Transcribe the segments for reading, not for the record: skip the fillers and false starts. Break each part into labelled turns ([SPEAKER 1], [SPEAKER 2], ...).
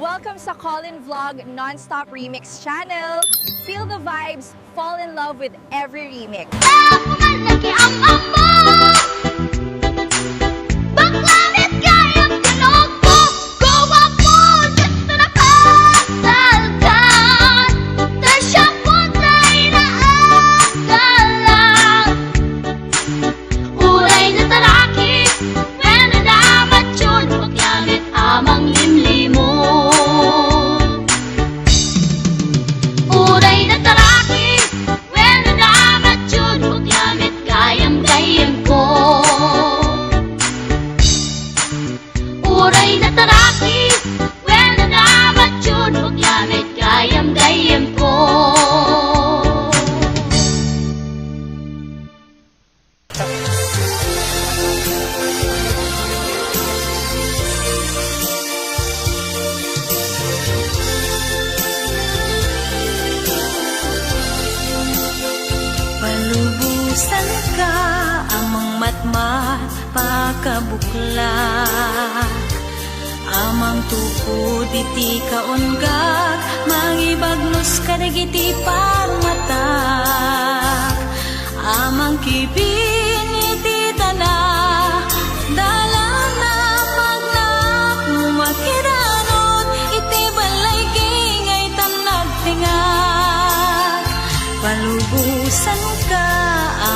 [SPEAKER 1] Welcome sa Colin Vlog Non-Stop Remix channel. Feel the vibes, fall in love with every remix.
[SPEAKER 2] Palubusan ka amang matmat pakabuklak, amang tupod iti kaunggak, mangibagnos kadagiti parmatak, amang kibin iti tanah, dalana pagnak mumakiranot, iti balay kingay tanagtingak. Palubusan ka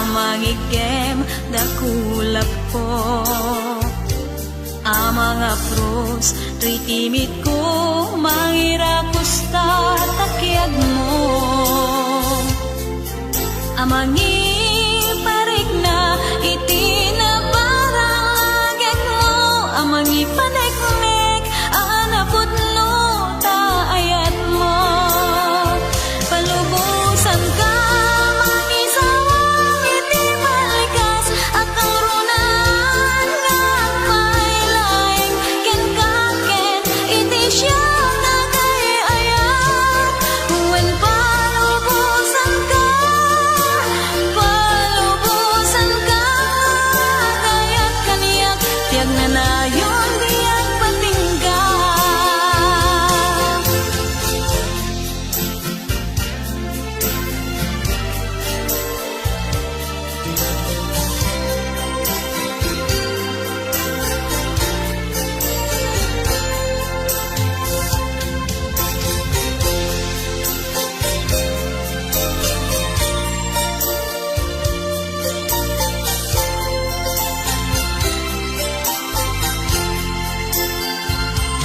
[SPEAKER 2] amang igem dakulap ko, amang apros to'y timid ko, mangirakusta takyag mo, amang iparik na iti na parang agad mo, amang ipanekmek anapot no taayat mo. Palubusan ka mangisawang iti malikas akang runan ngagmailaing ken kaken iti siya nagayayat. When palubusan ka gayat kaniyak tiag na nayon diyak patingga.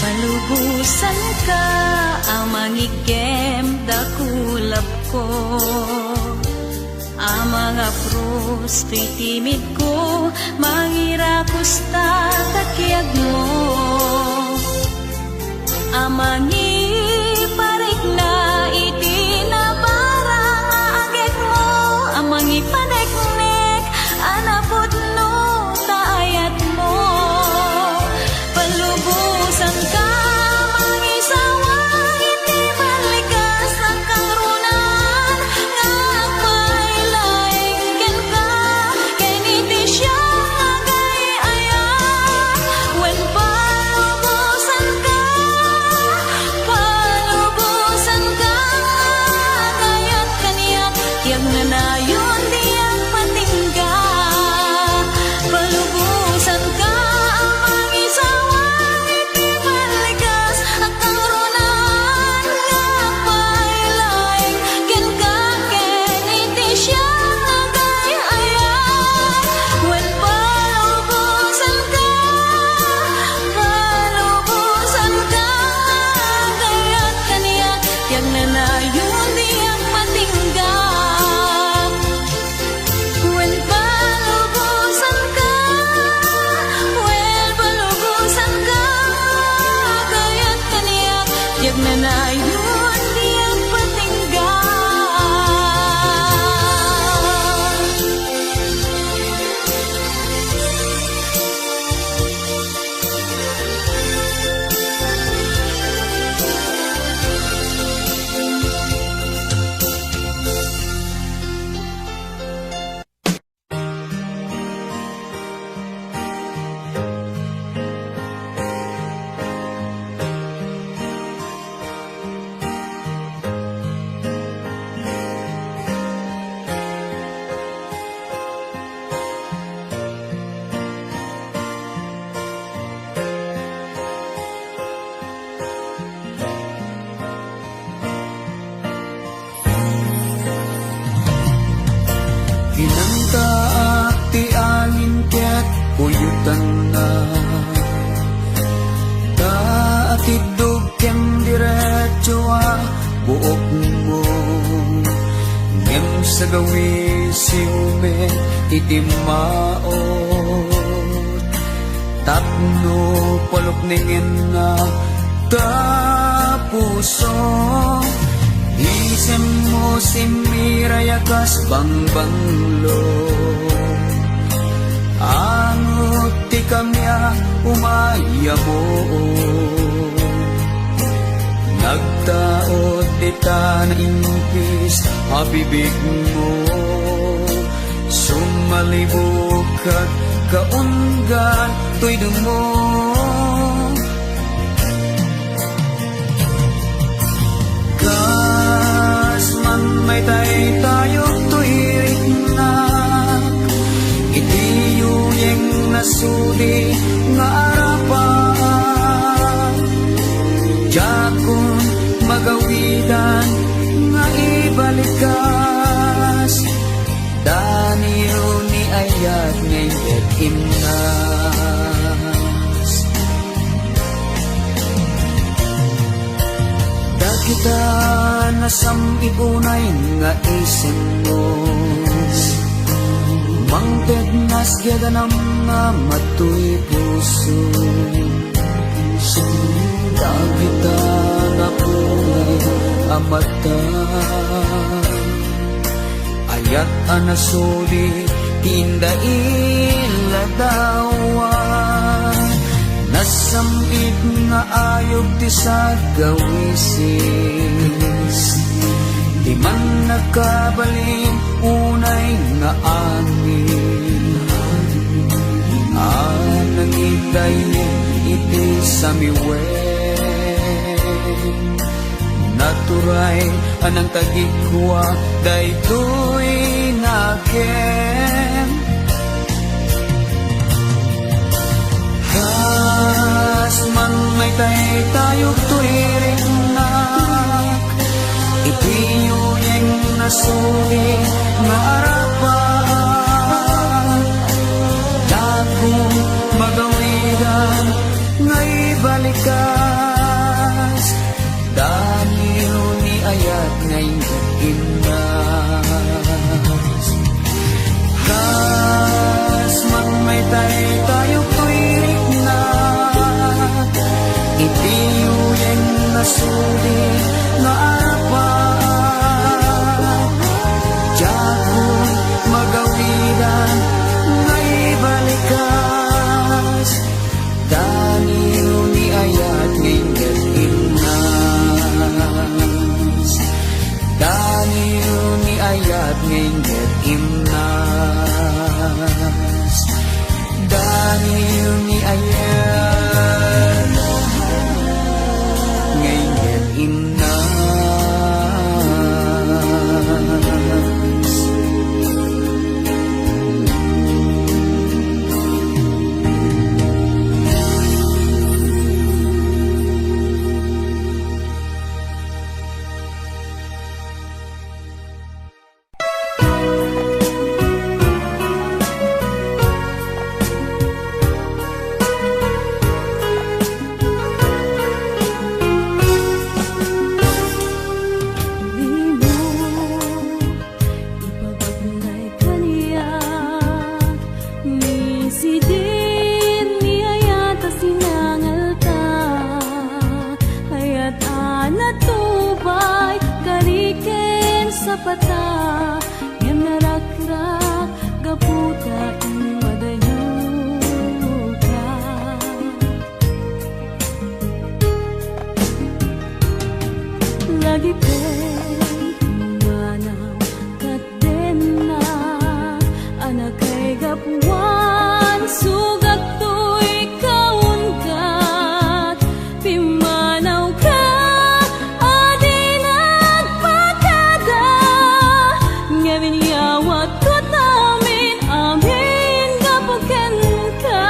[SPEAKER 2] Palubusan ka amang igem dakulap ko, amang apros to'y timid ko, mangirakusta takyag mo, amang iparik na iti na parang agek mo, amang ipaneknek anapot no taayat mo. Palubusan ka mangisawang iti malikas akang runan ngagmailaing ken ka ken iti siya nagayayat. When palubusan ka
[SPEAKER 3] na Taatidog kem diretso buok mo Ngem sa gawi siume itimaot Tapno palukningin na tapuso Isem mo simirayakas bangbanglo Angot ti kamya umaya mo Nagtaot dita na impis abibig mo Sumalibog at kaunggan to'y dumo Kasman may tayo to'y riknak Itiyuyeng nasuli nga arapan Jakon magawidan nga ibalikas Daniyo ni ayat ngayet imnas Dagita nasam ipunay nga isin mo Mangted nas gaganam nga matuy puso Dagita na punay amata Ayat anasuli tinda iladawan Nasamit nga ayog ti sa gawisis Di man nakabalin unay nga amin Anang iday iti samiwen Naturay anang tagikwa daytoy nakem Kasman may tayo to'y ringnak Itiyuyeng nasuli nga arapan Dakong magawidan nga ibalikas Daniyo ni ayat ngayon imnas Kasman may tayo to'y riknak Itiyuyeng nasuli nga arapan Jakon magawidan nga ibalikas Daniyo ni ayat ngayon imnas Daniyo ni ayat ngayon imnas Daniyo ni ayat ngayon imnas
[SPEAKER 2] Pata yang narakrak gaputa ing madayuka Lagi pa'y manaw katena Anak kay gapuan sugat to'y kaungat Pimanaw ka Ngawat ko tamin amin gapuken ka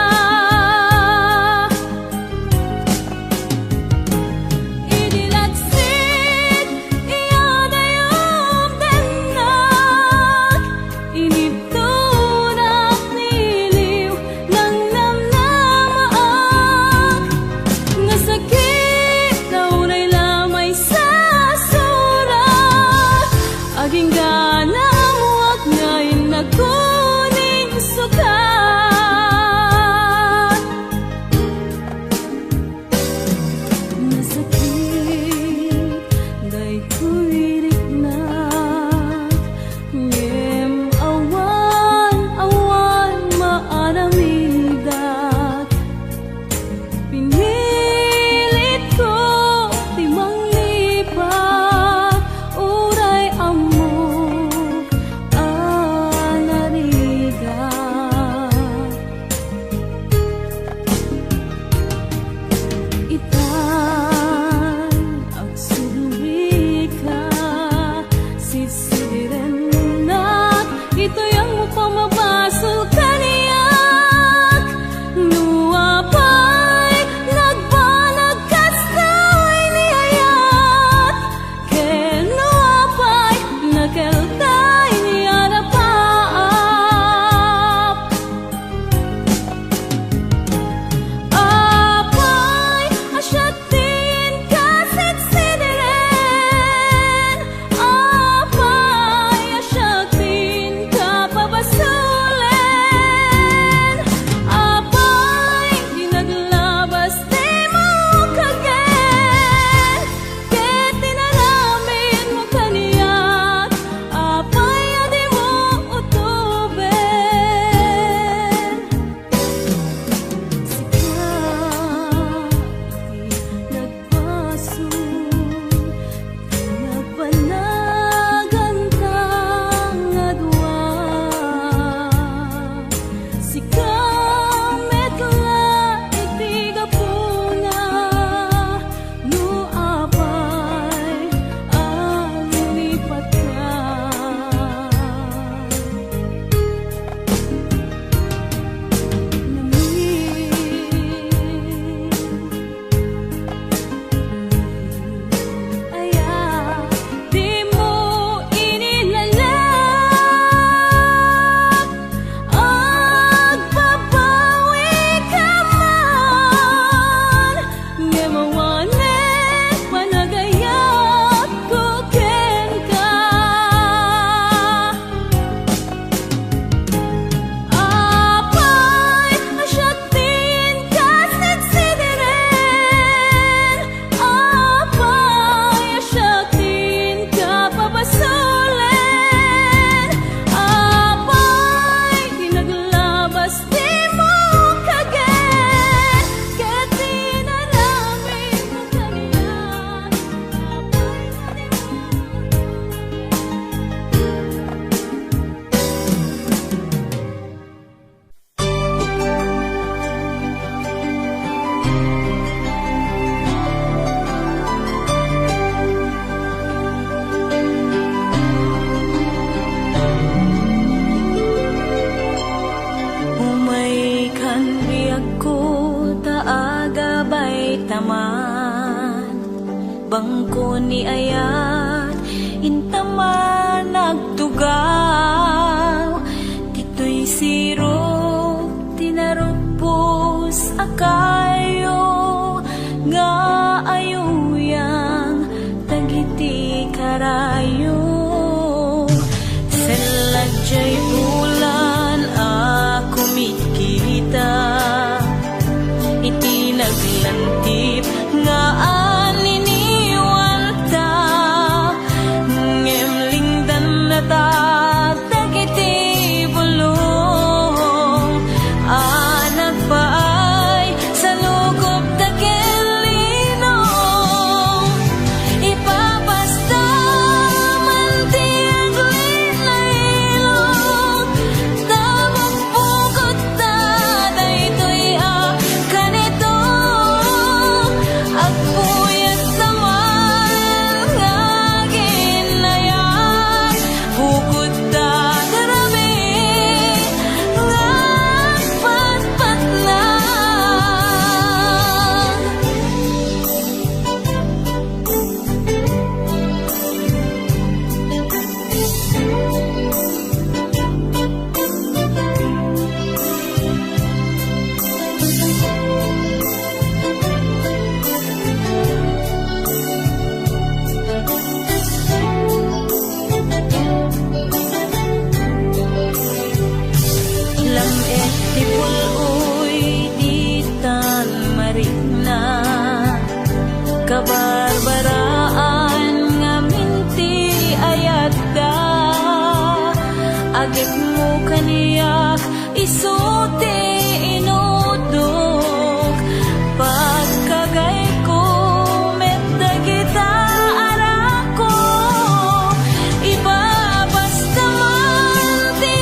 [SPEAKER 2] Idilagsit iya bangko ni ayat intama nagtugaw dito'y siro tinarupos akayo nga ayuyang tagiti karayo seladjay bulan ako mikita iti naglantip nga aniniwalta ngemlingdan na ta dagiti bulong anak pa ay sa lugop dakelinong ipapasta man ti aglinlailong damang pugot ta daytoy kanito agpuyat naman nga ginayat bukod ta darami nga patpatlang Lam et tipul uy ditan marina kabarbaraan nga minti ayat da agit mo kaniyak isuti inudok pagkagay ko medagita arako ibabasta man ti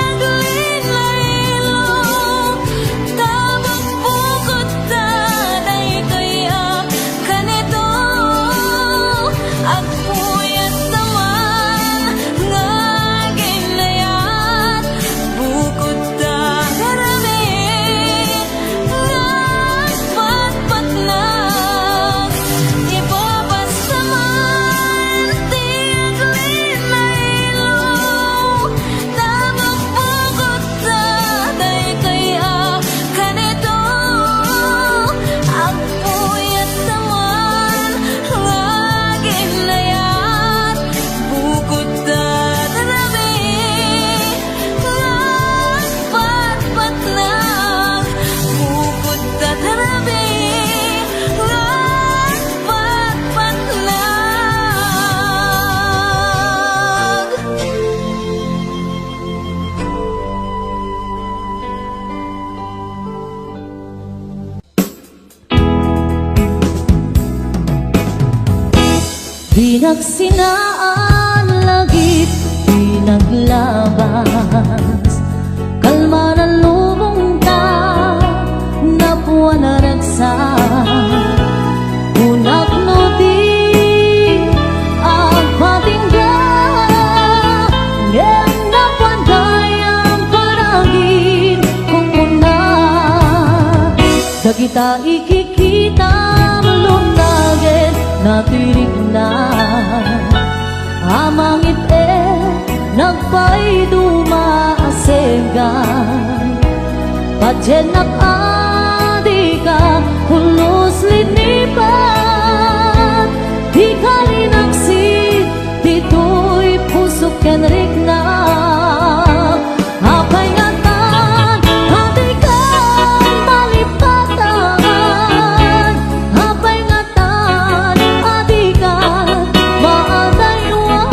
[SPEAKER 2] aglinlailong tabang bukod ta daytoy kanito agpuyat naman nga ginayat bukod ta darami nga patpatlang ibabasta man ti aglinlailong tabang bukod ta daytoy kanito agpuyat naman nga ginayat bukod ta darami nga patpatlang bukod ta darami nga patpatlang.
[SPEAKER 4] Di nagsinaan lagip, di naglabas kalma na lubong ta, napuan na ragsak unak no di agpatinggan ngem napadayang paragin kung una dagita ikikita lunagen natirig na amangit nagpay dumaasegan padyenak adika hulos linipan di kalinaksit dito'y pusok kenrik na apay ngatan adikan malipatan apay ngatan adikan maadaywan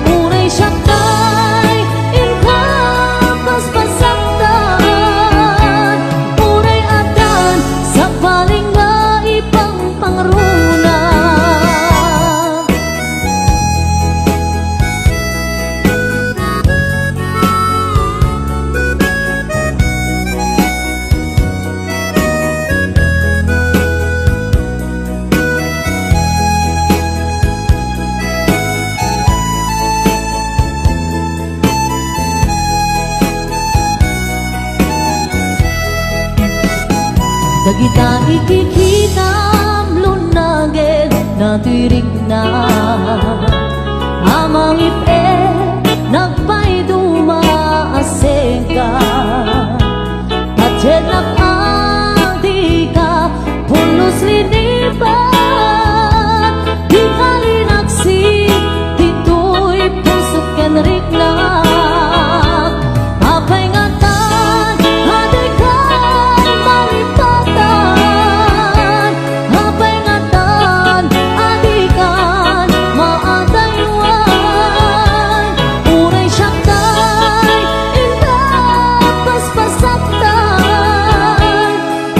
[SPEAKER 4] unay syaktay inkapas pasaktan unay adan sa paling nga ipang pangruna. Dagita ikikitam lunage tirig na amang ipe nagpay dumaaseka Patid nag-adi ka pulos linipan di kalinaksi dito'y puso kenrik na apay ngatan adikan malipatan apay ngatan adikan maadaywan uray syaktay indah paspasaktan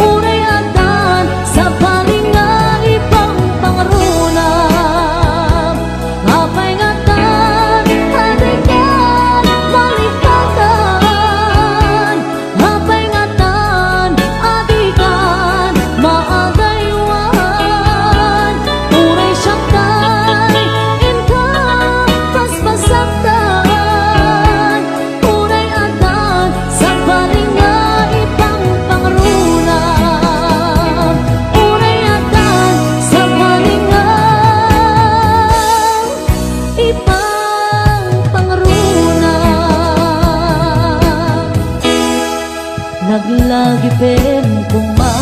[SPEAKER 4] uray atan sa palinga ibang pangrunam apay ngatan adikan malipatan apay ngatan adikan maadaywan uray syaktay indah paspasaktan uray atan sa palinga ibang pangrunam uray atan sa palinga ibang pangrunam naglagi pen kuma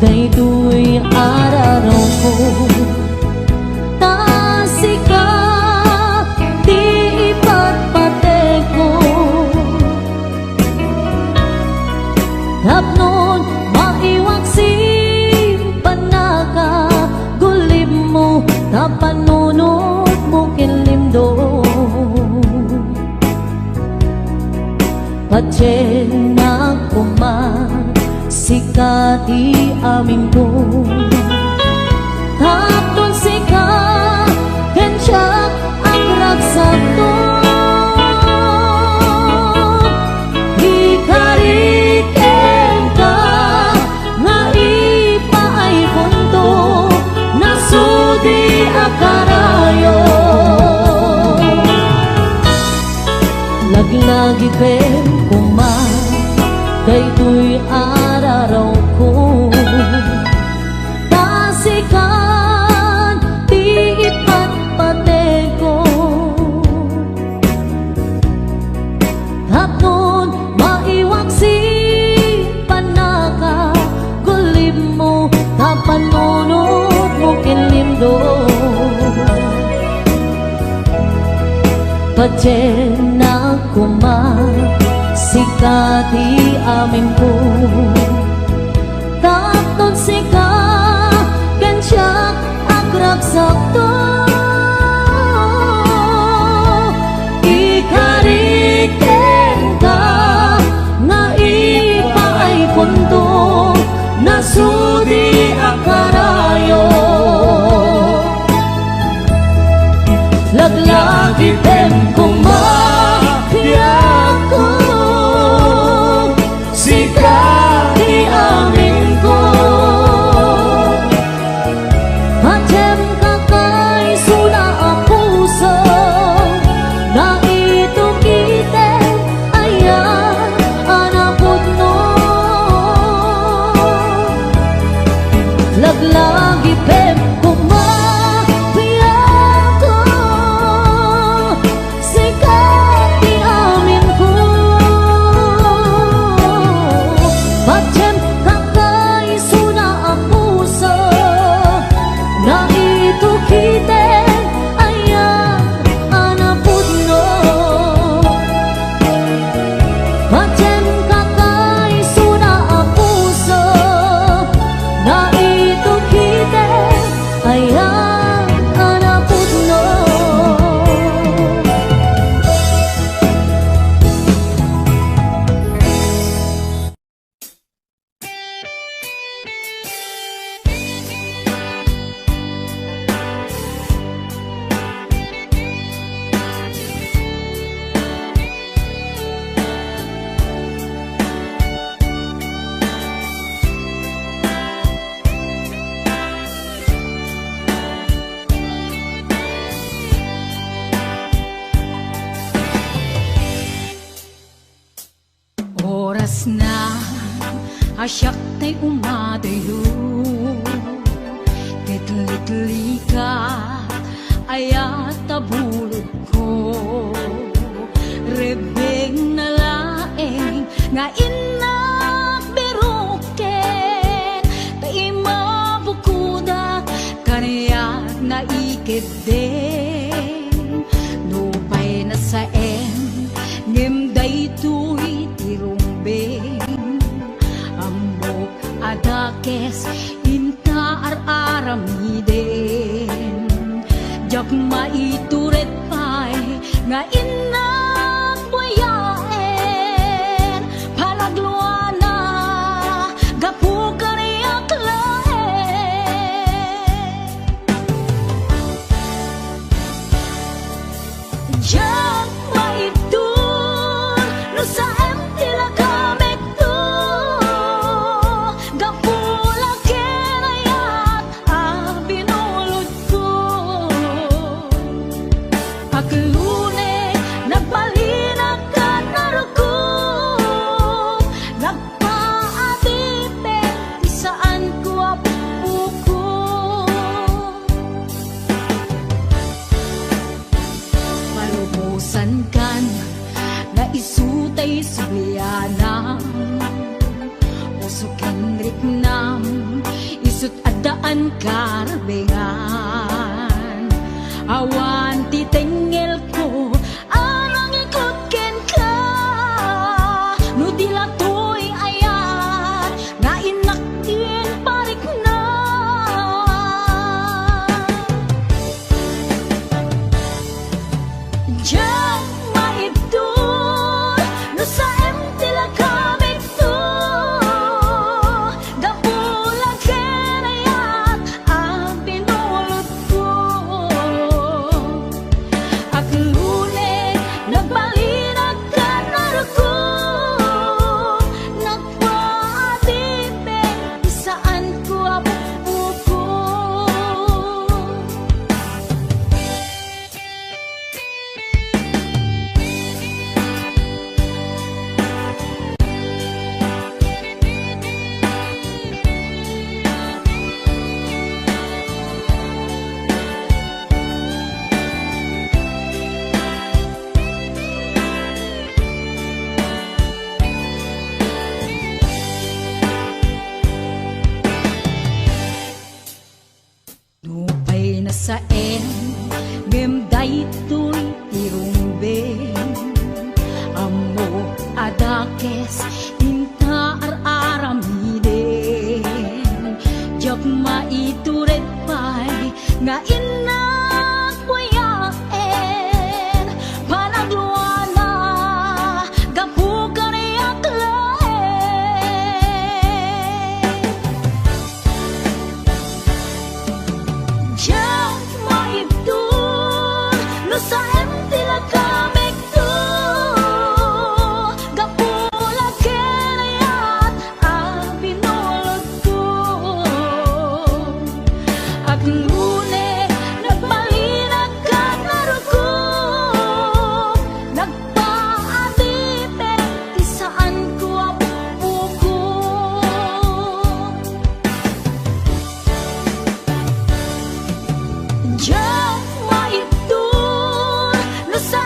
[SPEAKER 4] daytoy araraw ko tasika di ipatpate ko tapnon maiwag si panaka gulim mo tapanunod mo kinlimdo Patyen na kuman sikati amin ko tapnon sika kensiyak ang ragsak to ikariken ka nga ipaay punto nasudi akarayo laglagi pen kuman daytoy araraw ko tasikan di ipatpate ko tapnon maiwag si panaka gulim mo tapanunod mo kinlimdo Patyen na kuman sikati amin ko tapnon sika kensiyak agragsak to ikariken ka nga ipaay punto nasudi akarayo laglagi pen kumapiyak ko sikati amin ko Patyen kakay suna ang puso na itukiten ayan anapod no laglagi pen kumapiyak ko sikati amin ko Patyen kakay suna ang puso na itukiten ayan anapod no Patyen kakay suna ang puso na itukiten ayan anapod no
[SPEAKER 5] Oras na asyak tay umadayo Titlit
[SPEAKER 4] at lika ayat tabulod ko rebeng na laeng nga inak beruken taima bukuda kaniya na ikid din nupay na sa ngem daytoy tirumbeng amok adakes inta aramiden jak maituret pay nga inak buyaen palagluana gapu kaniyak laen jak maitur no sa tila kamek to gapula kenayat binulod ko aklune nagbalinag ka narukup nagpaadipe isaan ko apuko malubusan kan na isutay sublianam usukin riknam isut adaan karbengan awan titengel ko anang ikot ken ka no dilatoy ayat na inakin parik na Diyan maibdol no sa tila kamik to gapulang kenayat ang binulot ko aklune nagbalinag ka narukup nagpaadipe isaan ko apupuko Nupay na sa ngem daytoy tirumbeng amo adakes inta aramiden jak maituret pay nga inak buyaen panagluana gapu kaniyak laen Diyan maibdol no sa tila kamek to gapula kenayat binulod ko aklune nagbalinag ka narukup nagpaadipe isaan ko apupuko Diyan maibdol no sa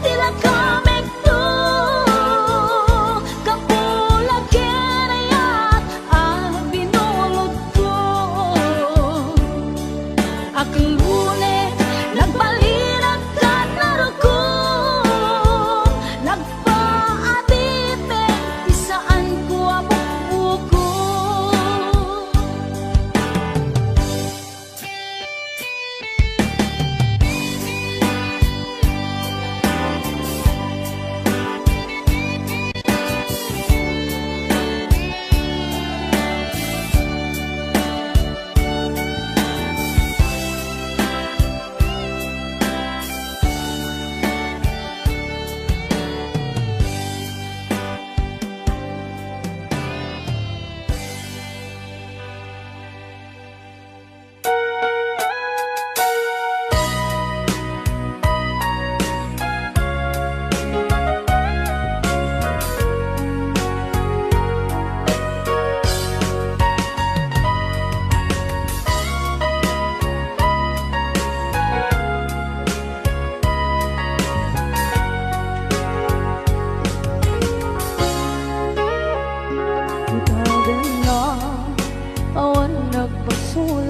[SPEAKER 4] tila kamek to gapula kenayat binulod ko aklune nagbalinag ka narukup nagpaadipe isaan ko apupuko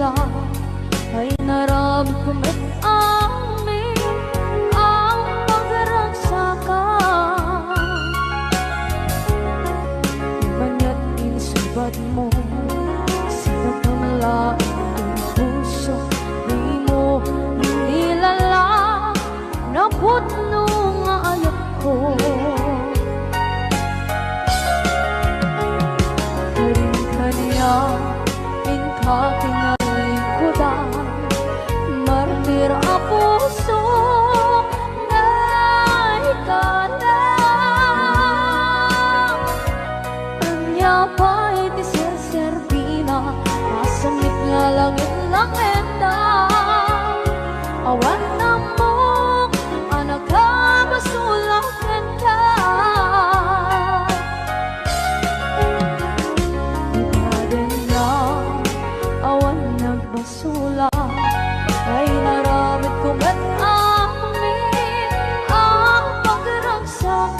[SPEAKER 4] basula ay naramit ko may amin ang pagragsakan. Manya't insubad mo, sinagamla ang puso, di mo nilala na putno nga ayak ko. Karin-kanya inka kinalikudan, martir a puso na ikalang. Anya pa'y di ser-serbina, masamit nga langit lang enda. Awan na mo, anak ka, masulang enda. Basula ay naramit ko at amin ang pagragsakan.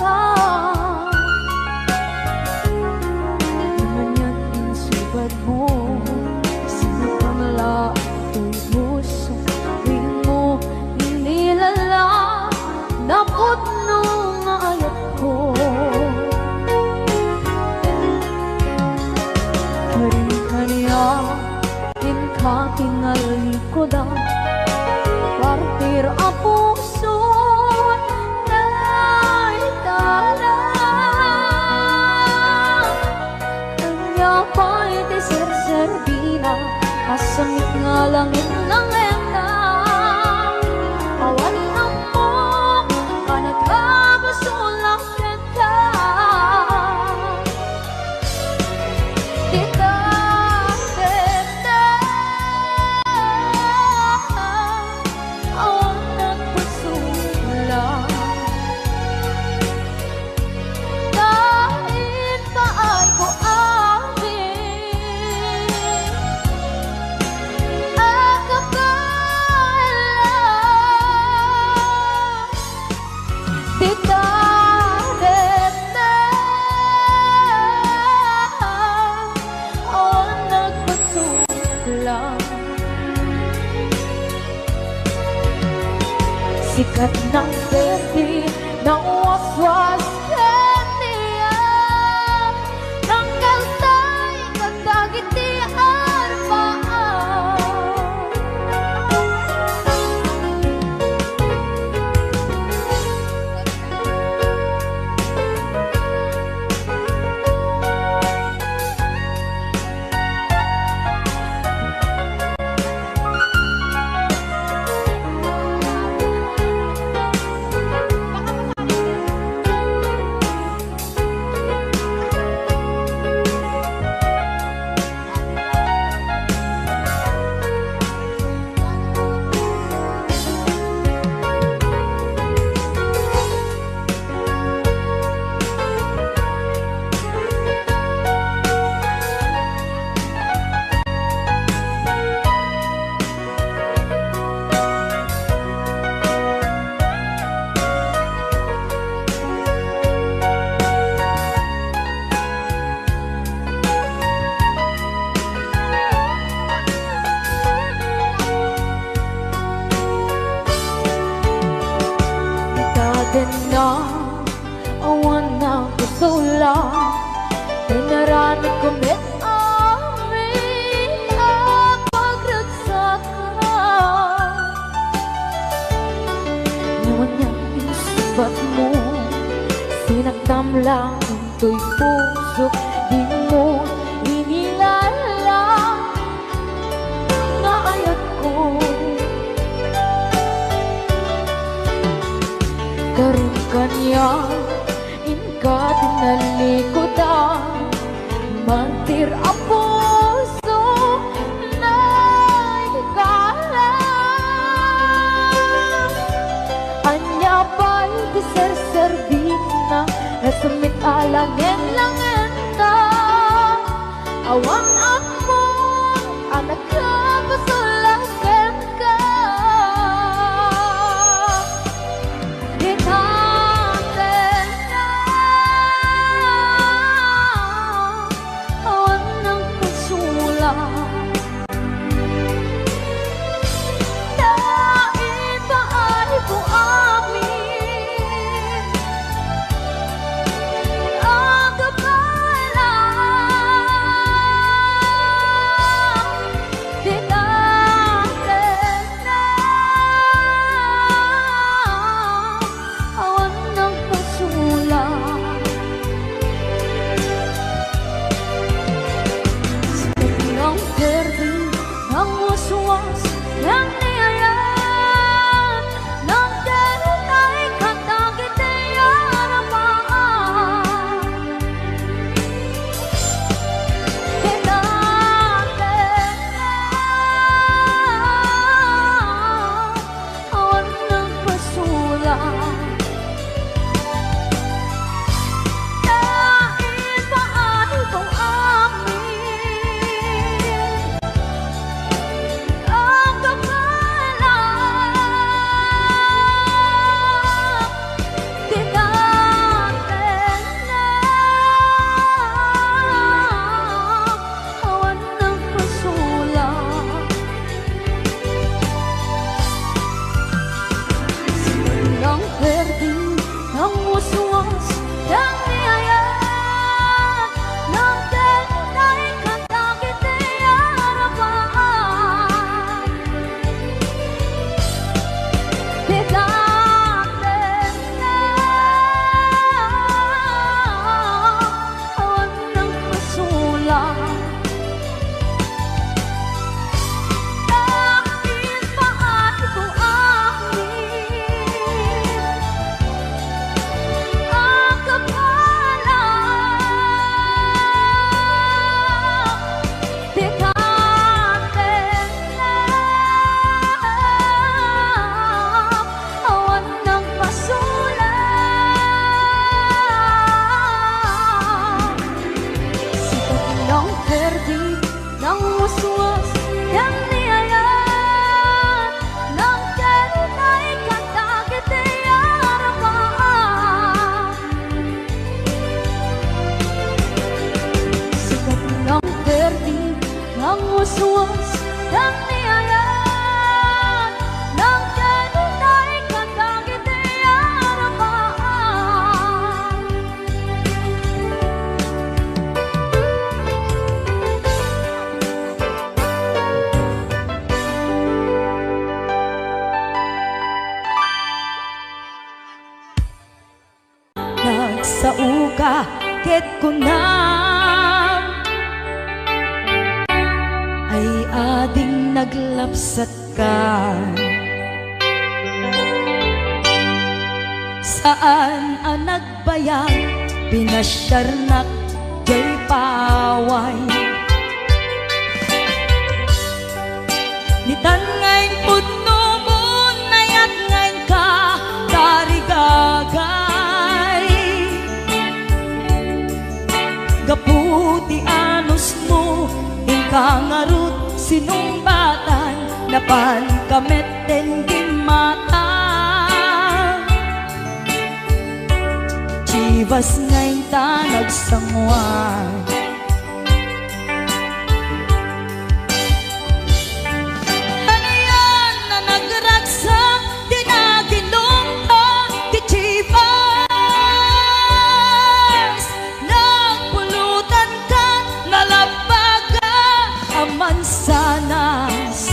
[SPEAKER 4] Di man yan insubad mo, sinagamla ito'y puso, di mo nilala na putno nga ayak ko. Karin-kanya inka tinalikodan, partir a puso na italang. Kanya pa'y di ser-serbina, kasamit nga langit ng enda. Awan na mo, kanagkabasulang enda. Dita sikat ng berde ng waswas kaniya, tanggal tay kadagitian paan. Na awan na kusula, pinaramit ko met amin ang pagragsakan. Nawan niyang insubat mo, sinaktam lang ito'y puso, di mo inilala na ayat ko. Karin-kanya inka tinalikodan, mantir a puso na ikalang. Anya pa'y di ser-serbina, nasamit alangin lang enta. Awan ako, anak ka, basulagan ka. Awan ng waswas yang niayat ng dentay katakit ay harapan. Tigatin na awan ng pasulang. Dahil paat ko ang kapalang. Tigatin na awan ng pasulang. Sikat ng perdi ng waswas yang niayat ng dentay katakit ay harapan. Sikat ng perdi ng waswas yang niayat ng dentay katakit ay harapan. Nagsauka ket kunam ay ading naglapsat ka. Saan ang nagbayag pinasyarnak jay paway. Nitan ngayon putno mo nayat ngayon ka tarigagay. Gaputi anus mo ingkang arut sinumbatan napan kamet den mata. Chivas ngayon ta nagsangwan. Ano yan na nagragsak di na ginumpa di Chivas. Nagpulutan ka nalabaga ang mansanas.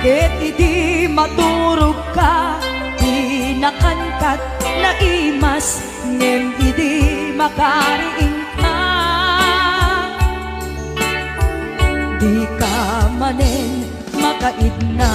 [SPEAKER 4] Ket idi maturog ka nakankat na imas ngem idi makariing ka. Di ka manen makaidna.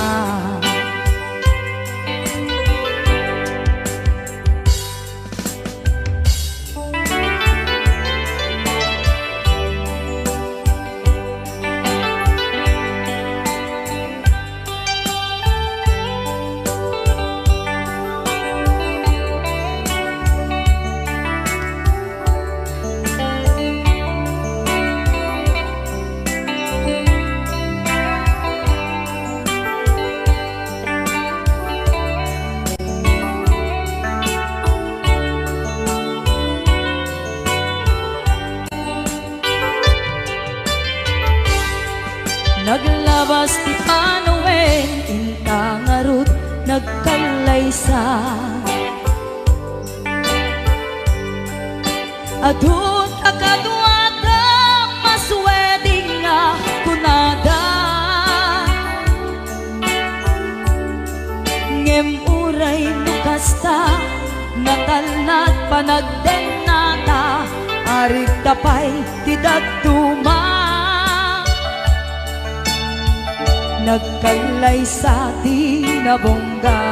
[SPEAKER 4] Naglabas ti Panuel intang arut nagkalaysa. Adut akadwada masweding nga kunada. Ngem uray nukasta natalnat panagdenata. Arig tapay ti dagduma. Nagkalay sa di nabongga.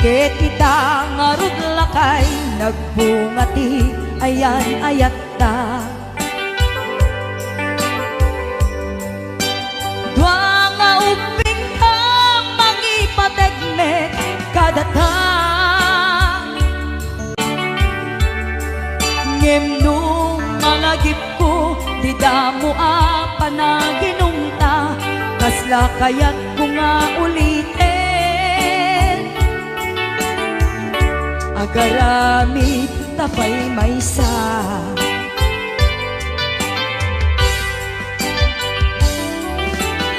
[SPEAKER 4] Ket kita ngarud lakay nagbungati ayan ayat ta. Dua nga uping ka mangipategmet kadata. Ngem nung malagip ko di damo panaginungta. Kasla kaya't ko nga ulitin. Agaramit tapay maysa.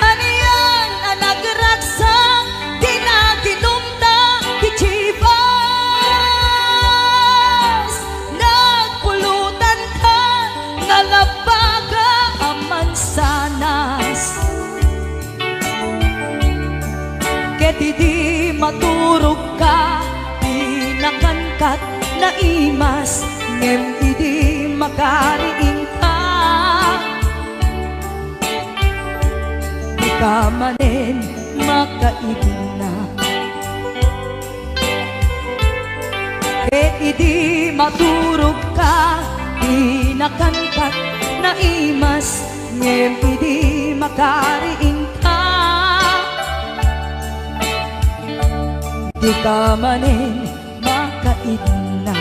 [SPEAKER 4] Ano yan ang nagragsak
[SPEAKER 5] naimas ngem idi makariing ka. Di ka manen makaibig na, e idi maturog ka, di nakankat naimas ngem idi makariing ka. Di ka manen makaibig na.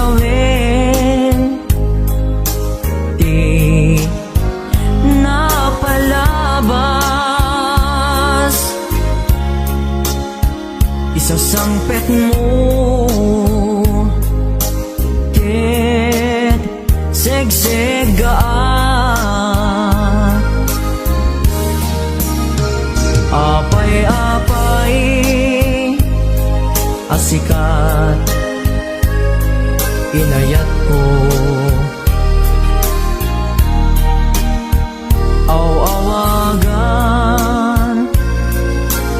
[SPEAKER 3] gawin, di napalabas. Isasangpet mo ket segsegaan, apay-apay asikat inayat ko, aw-awagan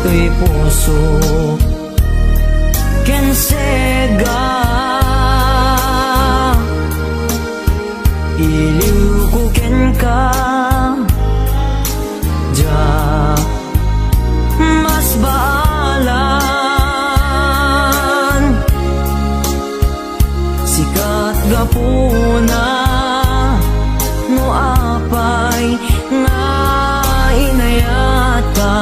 [SPEAKER 3] to'y puso ken sega, iliw ko ken ka ja mas baalan, sikat gapuna no apay nga inayat ka,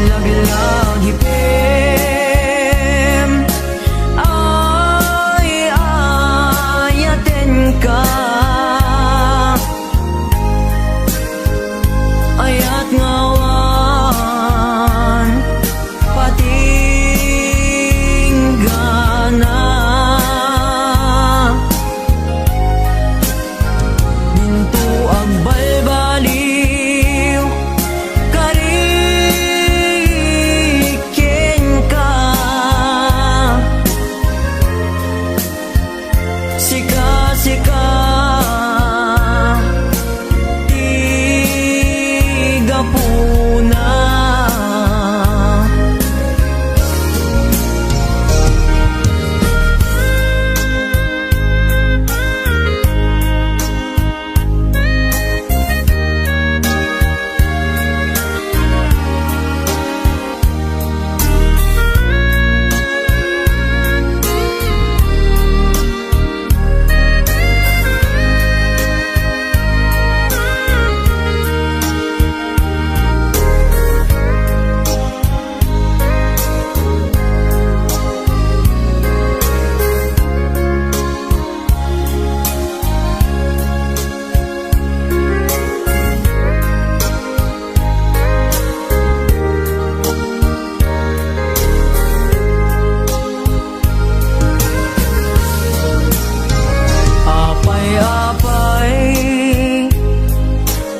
[SPEAKER 3] lagi-lagi pem ay ayaten ka, ayat ngawan patinggana, dinto ang balbaliw kariken ka, sika-sika tigapuna.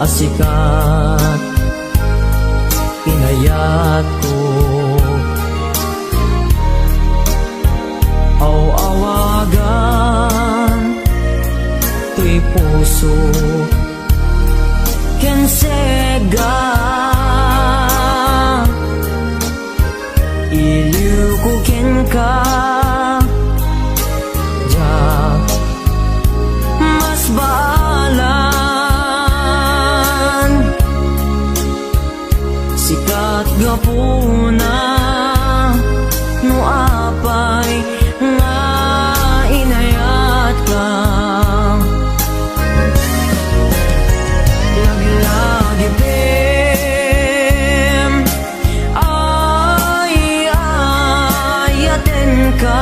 [SPEAKER 3] Asikat inayat ko, aw-awagan to'y puso ken sega, iliw ko ken ka ja mas baalan, sikat gapuna no apay nga inayat ka, lagi-lagi pem ay ayaten ka,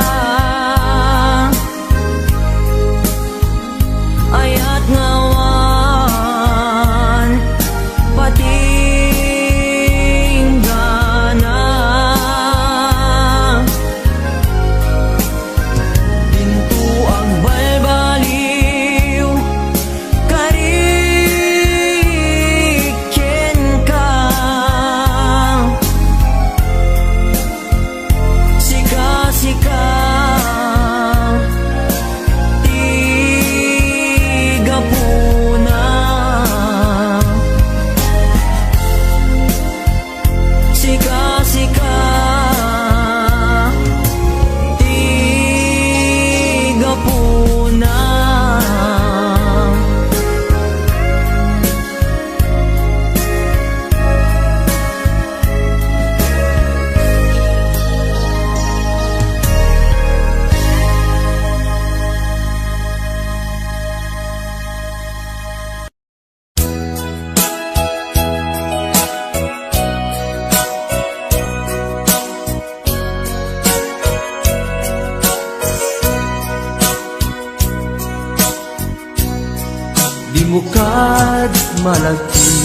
[SPEAKER 3] mukad malagi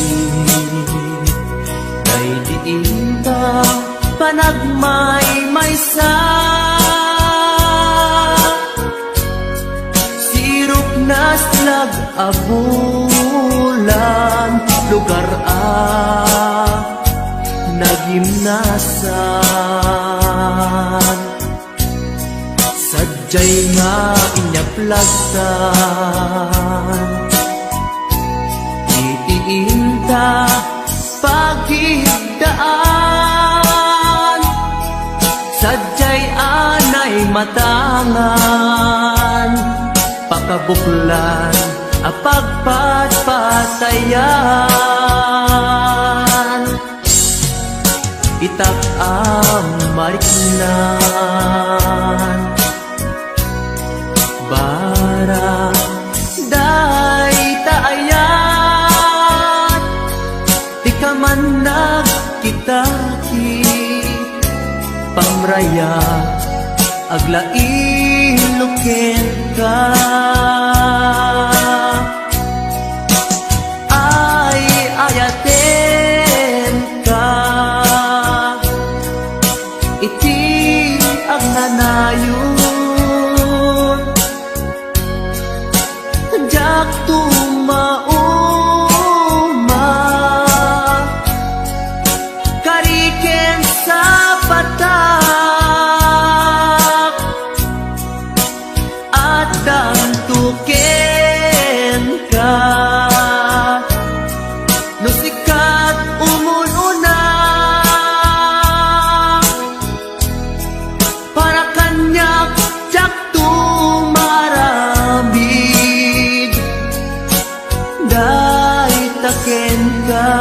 [SPEAKER 3] kay diin ta panagmay-maysa. Sirop na slag abulan lugar nagimnasan. Sadyay nga inyaplagtan itiinta paghigdaan. Sadyay anay matangan pakabuklan apagpatpatayan. Itak ang mariknan bara day taayan. Di ka man nagkitaki pamraya aglailukin ka. Ay ayaten ka iti ang nanayon. Jak tumauma kariken sa patak at dantuken ka. No sikat umununa para kanyak jak tumarabig day taken ka.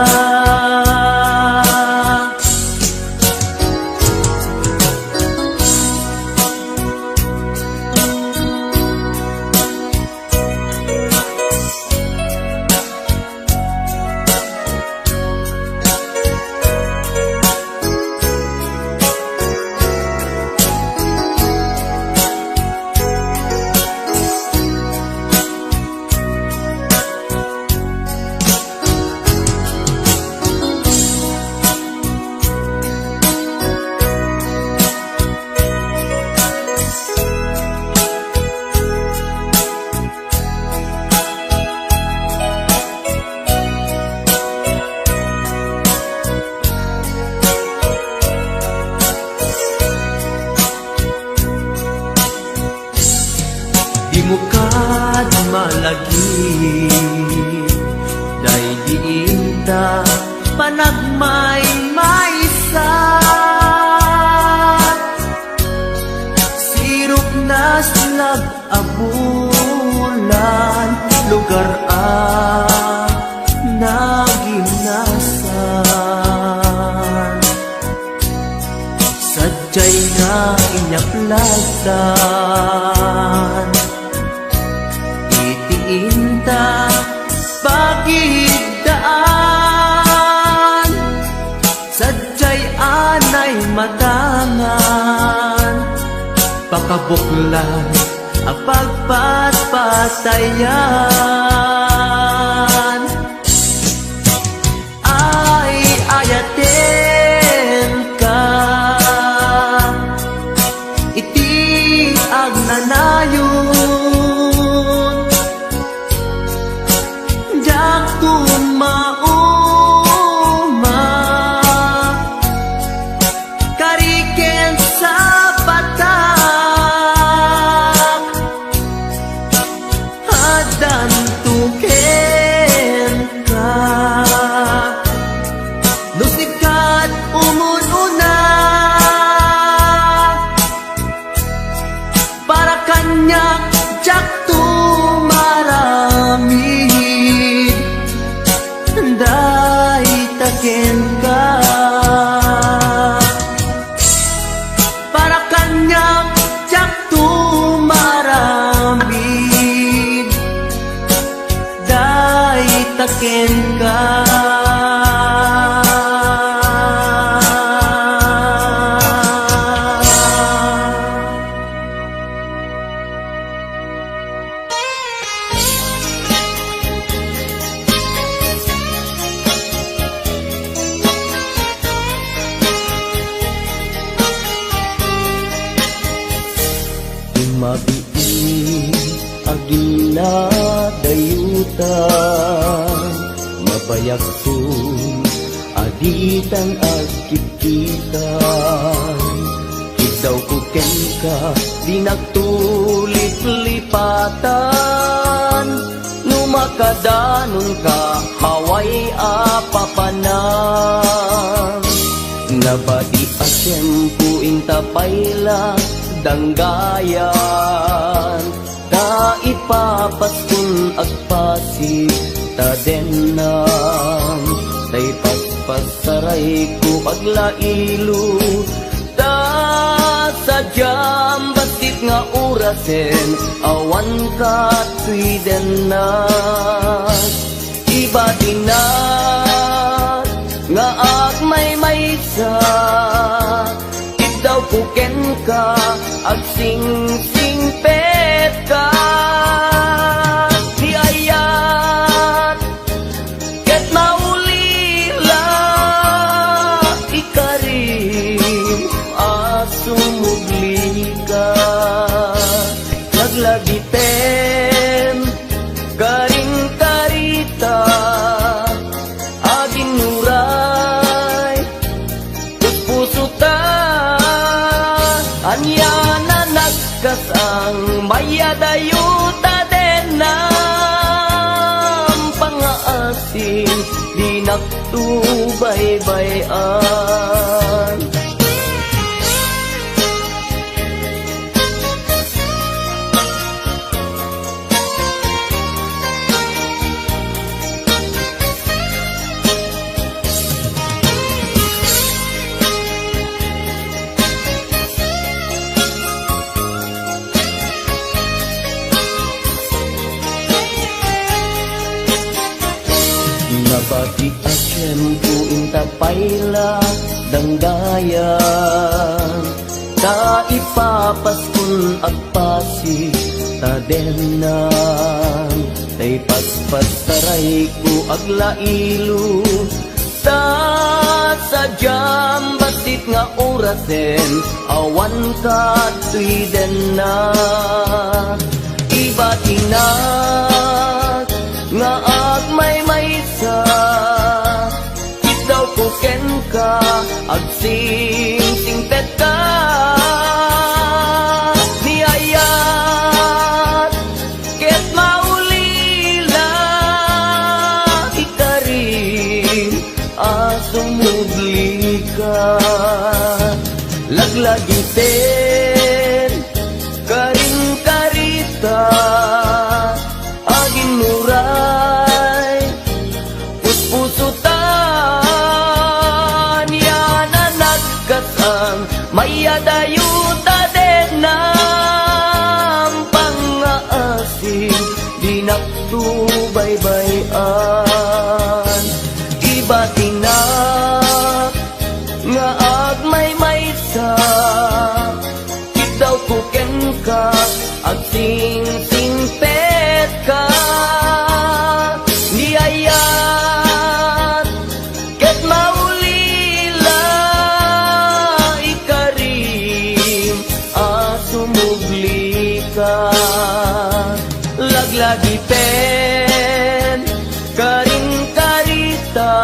[SPEAKER 3] Di mukad malagi day diinta panagmay-maysa. Sirop na slag abulan lugar nagimnasan. Sadyay nga inyaplagtan itiinta paghigdaan. Sadyay anay matangan pakabuklan apagpatpatayan. Ay ayaten ka iti ang nanayon. Jak tumauma kariken sa patak adan ayagsun aditan agkitikan. Ikaw kuken ka di nagtulit-lipatan, numakadanon ka haway apapanan. Nabadi asyempu inta payla danggayan, ta ipapaskun agpasi tadenam, tay paspasaray ko aglailo, ta sadyam basit nga orasen awan ka tuidenas. Iba dinat nga agmay maysa, ikaw kuken ka agsing-sing pet ka. Di ayat ket maulila ikarim asumugli ka. Naglagiten karing karita aging nuray puso ta, anya na nagkasang mayadayuta den ng pangaasin di nagtubaybayan. Nabati asyempu inta payla danggayan, ta ipapaskun agpasi tadenan, tay paspasaray ko aglailo, ta sadyam basit nga orasen awan ka tuidena. Iba tinat nga agmay maysa, ikaw kuken ka agsing-singpet ka. Niyayat ket maulila ikarim asumugli ka. Laglagiten karing karita aging nuray puspuso tan, yan na nagkasang mayadayuta den ng pangaasin di nagtubaybayan. Iba tinak nga agmay maysa, ikaw kuken ka agsing-sing pet ka. Niyayat ket maulila ikarim asumugli ka. Laglagiten karing karita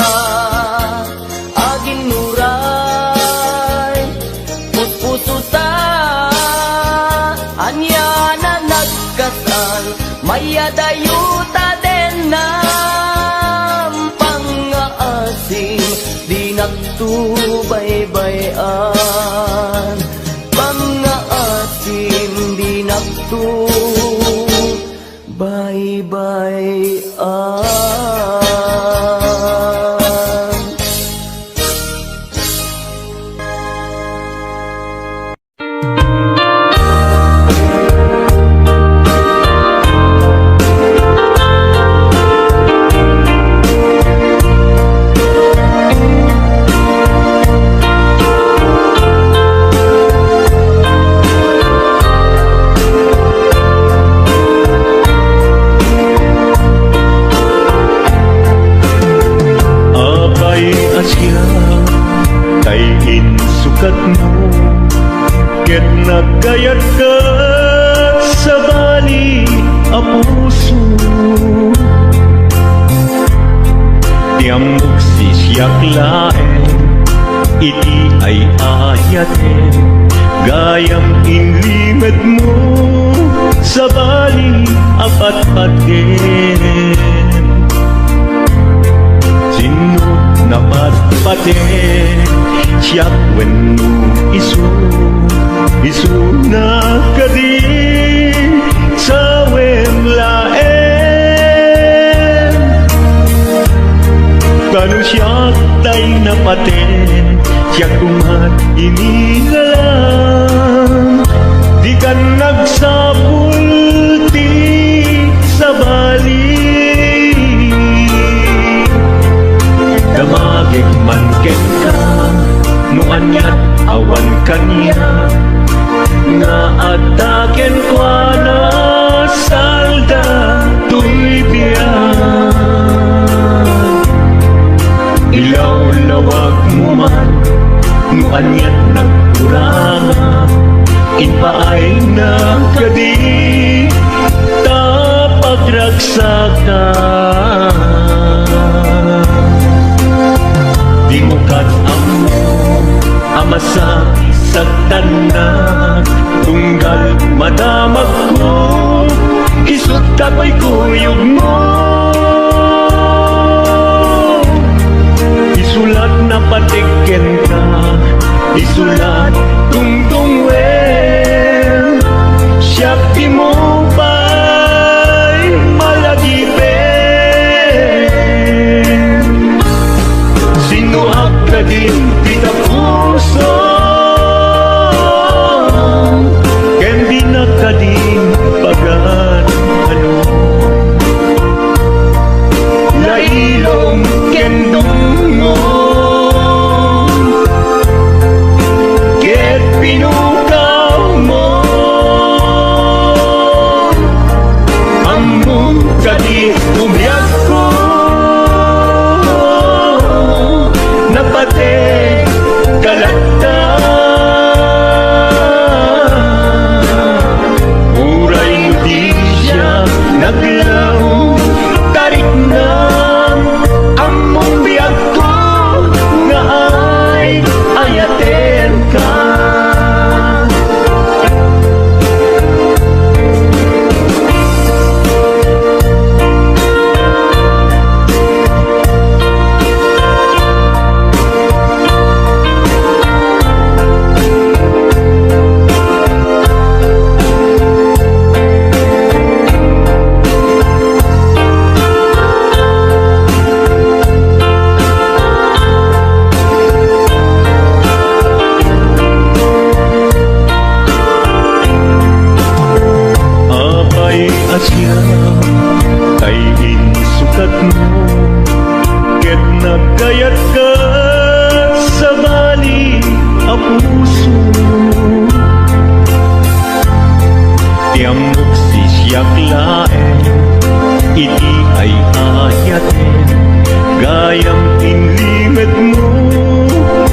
[SPEAKER 3] aging nuray puspuso ta, anya na nagkasal mayadayuta den ng pangaasin di nagtubaybayan. Pangaasin di nagtubaybayan.
[SPEAKER 6] sukat mo, ket nagkayat ka sa bali a puso. Di Tiamok sisyak laeng, iti ay ayaten, gayam inlimet mo, sa bali apat paten. Sino napatpaten, siyak wenno isu na kadi, sa wemlaen. Kanu siyak tay napaten, siyak kumat inigalang, di ka nagsapulti sa bali. Damagig man ken ka, nuanyat awan kanya, nga ataken kwa na salda tuy biyan. Ilaw-lawag mo man, nuanyat nagkurangan, inpaay na kadi, tapagraksakan. Di mo kat-amo, amasa sa tanan, tunggal madamag ko, isut kapoy kuyog mo. Isulat na patiken ka, isulat tungtung well, siyak di mo ba'y malagipin. Sinuhak ka din kita puso, ken di na ka din pagan ano. Lailong ken dungo, ket pinukaw mo, among kadi umyak ko, napate kalakta. Uray mo di siya naglaw, tarik na among biyag ko, nga ay ayaten ka. Apay asya kay insukat mo, ket nagkayat ka sa bali a puso. Tiamok sisyak laeng, iti ay ayaten, gayam inlimet mo,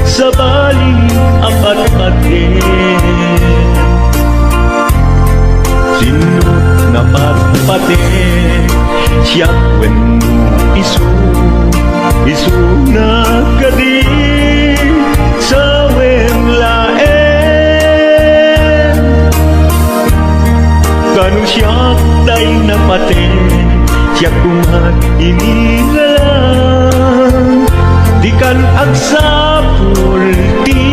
[SPEAKER 6] sa bali apat paten. Sino napatpaten, siyak wenno isu na kadi, sa wemlaen. Kanu siyak tay napaten, siyak kumat inigalang, di kan agsapulti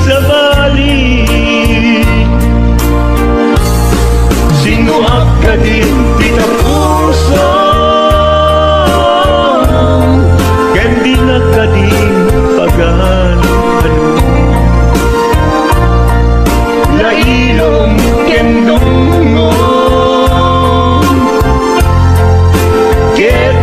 [SPEAKER 6] sa bali. Sinuhak ka din kita puso, ken di na ka din pagan ano. Lailong ken dungo, ket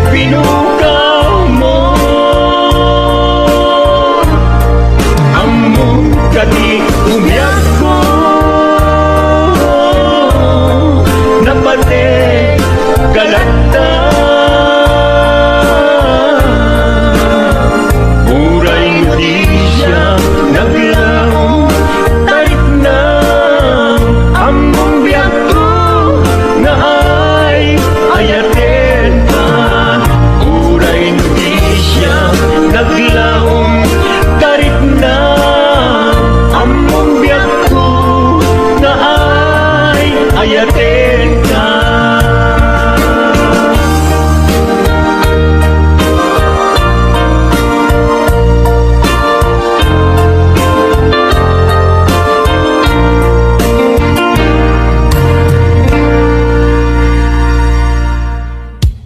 [SPEAKER 6] naglaom darit na among biyak ko na ay ayate